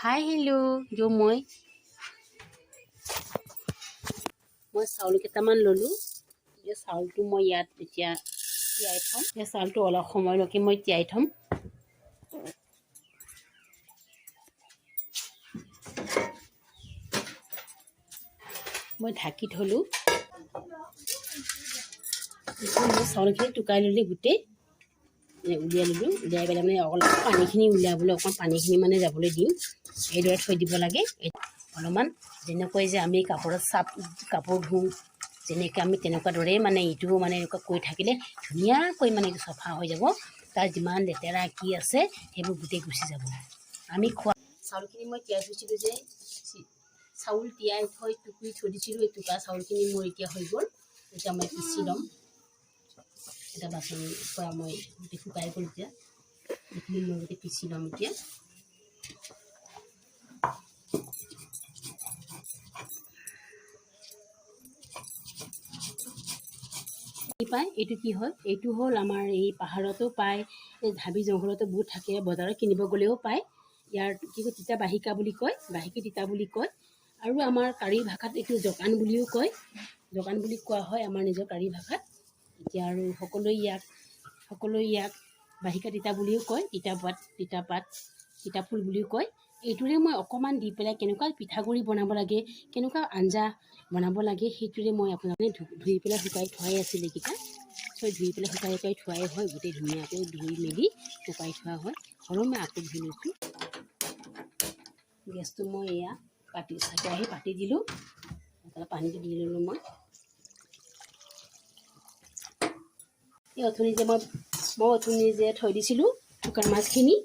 Hi hello' মই চাউল কেইটামান ল'লোঁ। এই চাউলটো মই ইয়াত এতিয়া তিয়াই থ'ম। এই চাউলটো অলপ সময়লৈকে মই তিয়াই থ'ম। মই ঢাকি থ'লোঁ। মই চাউলখিনি টুকাই ল'লি গোটেই উলিয়াই ল'লোঁ। উলিয়াই পেলাই মানে অলপ পানীখিনি উলিয়াবলৈ অকণ পানীখিনি মানে যাবলৈ দিম। এইদৰে থৈ দিব লাগে। অলপমান যেনেকৈ যে আমি কাপোৰত কাপোৰ ধুওঁ যেনেকৈ আমি তেনেকুৱা দৰেই মানে ইটো মানে এনেকুৱা কৰি থাকিলে ধুনীয়াকৈ মানে চফা হৈ যাব। তাৰ যিমান লেতেৰা কি আছে সেইবোৰ গোটেই গুচি যাব। আমি খোৱা চাউলখিনি মই তিয়াই থৈছিলোঁ যে চাউল তিয়াই থৈ টুকুৰি থৈ দিছিলোঁ। এই টুকা চাউলখিনি মোৰ এতিয়া হৈ গ'ল। এতিয়া মই পিচি ল'ম। এটা বাচন পৰা মই গোটেই শুকাই গ'ল। এতিয়া এইখিনি মই গোটেই পিচি ল'ম। এতিয়া পায় এইটো কি হয়, এইটো হ'ল আমাৰ এই পাহাৰতো পায়, এই হাবি জংঘলতো বহুত থাকে, বজাৰত কিনিব গ'লেও পায়। ইয়াৰ কি কয় তিতা বাহিকা বুলি কয়, বাহিকী তিতা বুলি কয়। আৰু আমাৰ কাড়ী ভাষাত এইটো জকান বুলিও কয়। জকান বুলি কোৱা হয় আমাৰ নিজৰ কাড়ী ভাষাত। এতিয়া আৰু সকলোৱে ইয়াক বাহিকা তিতা বুলিও কয়। তিতা পাত তিতা ফুল বুলিও কয়। এইটোৰে মই অকণমান দি পেলাই কেনেকুৱা পিঠাগুড়ি বনাব লাগে, কেনেকুৱা আঞ্জা বনাব লাগে সেইটোৰে মই আপোনালোকে ধুই পেলাই শুকাই থোৱাই আছিল। এইকেইটা ধুই পেলাই শুকাই থোৱাই হয়। গোটেই ধুনীয়াকৈ ধুই মেলি শুকাই থোৱা হয়। আৰু মই আকৌ ধুই লৈছোঁ। গেছটো মই এয়া পাতি দিলোঁ। পানীটো দি ল'লোঁ। মই এই অথনি যে থৈ দিছিলোঁ শুকান মাছখিনি,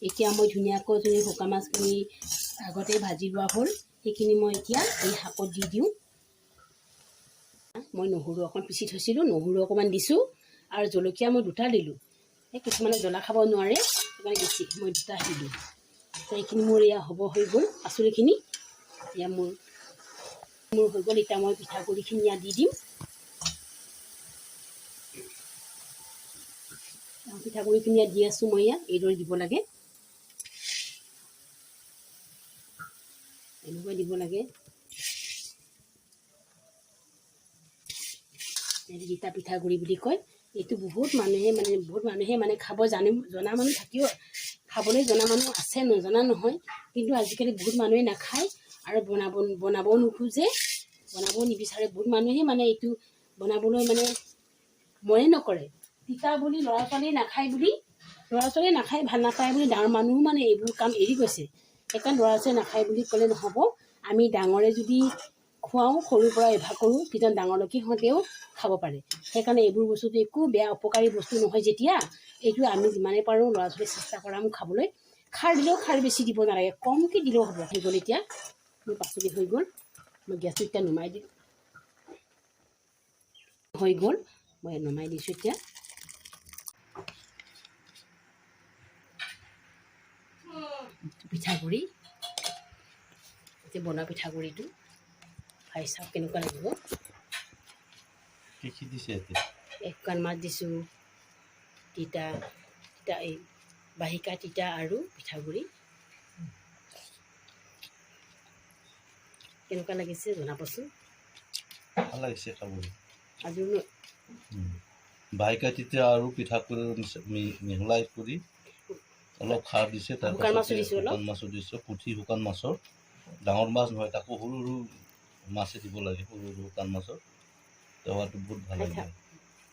এতিয়া মই ধুনীয়াকৈ শুকান মাছখিনি আগতে ভাজি লোৱা হ'ল। সেইখিনি মই এতিয়া এই শাকত দি দিওঁ। মই নহৰু অকণ পিচি থৈছিলোঁ, নহৰু অকণমান দিছোঁ আৰু জলকীয়া মই 2টা দিলোঁ। এই কিছুমানে জ্বলা খাব নোৱাৰে, সেইকাৰণে বেছি মই 2টা দিলোঁ। এইখিনি মোৰ এয়া হৈ গ'ল। পাচলিখিনি এয়া মোৰ হৈ গ'ল। এতিয়া মই পিঠাগুড়িখিনি ইয়াত দি দিম। পিঠাগুড়িখিনি ইয়াত দি আছোঁ। মই ইয়াত এইদৰে দিব লাগে, এনেকৈ দিব লাগে। তিতা পিঠাগুড়ি বুলি কয়। এইটো বহুত মানুহে মানে খাব জনা মানুহ থাকিও, খাবলৈ জনা মানুহ আছে, নজনা নহয়। কিন্তু আজিকালি বহুত মানুহে নাখায় আৰু বনাবও নোখোজে, বনাবও নিবিচাৰে। বহুত মানুহে মানে এইটো বনাবলৈ মানে মনে নকৰে। তিতা বুলি ল'ৰা ছোৱালীয়ে নাখায়, ভাল নাপায় বুলি ডাঙৰ মানুহো মানে এইবোৰ কাম এৰি গৈছে। সেইকাৰণে ল'ৰা ছোৱালীয়ে নাখায় বুলি ক'লে নহ'ব। আমি ডাঙৰে যদি খুৱাওঁ, সৰুৰ পৰা অভ্যাস কৰোঁ, তেতিয়া ডাঙৰলৈকে সিহঁতেও খাব পাৰে। সেইকাৰণে এইবোৰ বস্তুটো একো বেয়া অপকাৰী বস্তু নহয়। যেতিয়া এইটো আমি যিমানে পাৰোঁ ল'ৰা ছোৱালীক চেষ্টা কৰা খাবলৈ। খাৰ দিলেও খাৰ বেছি দিব নালাগে, কমকৈ দিলেও হ'ব। হৈ গ'ল এতিয়া মোৰ পাচলি হৈ গ'ল। মই গেছটো এতিয়া নমাই দিলোঁ। হৈ গ'ল, মই নমাই দিছোঁ। এতিয়া পিঠাগুড়ি এতিয়া বনোৱা পিঠাগুড়িটো খাই চাওক কেনেকুৱা লাগিব। শুকান মাছ দিছোঁ, তিতা এই বাহিকা তিতা আৰু পিঠাগুড়ি কেনেকুৱা লাগিছে জনাবচোন। ভাল লাগিছে খাবলৈ। আজি বাহিকা তিতা আৰু পিঠাগুড়ি মিহলাই কৰি অলপ খাৰ দিছে। তাৰপিছতে শুকান মাছো দিছোঁ, পুঠি শুকান মাছৰ। ডাঙৰ মাছ নহয়, তাকো সৰু সৰু মাছে দিব লাগে, সৰু সৰু শুকান মাছৰ। সোৱাদটো বহুত ভাল লাগে।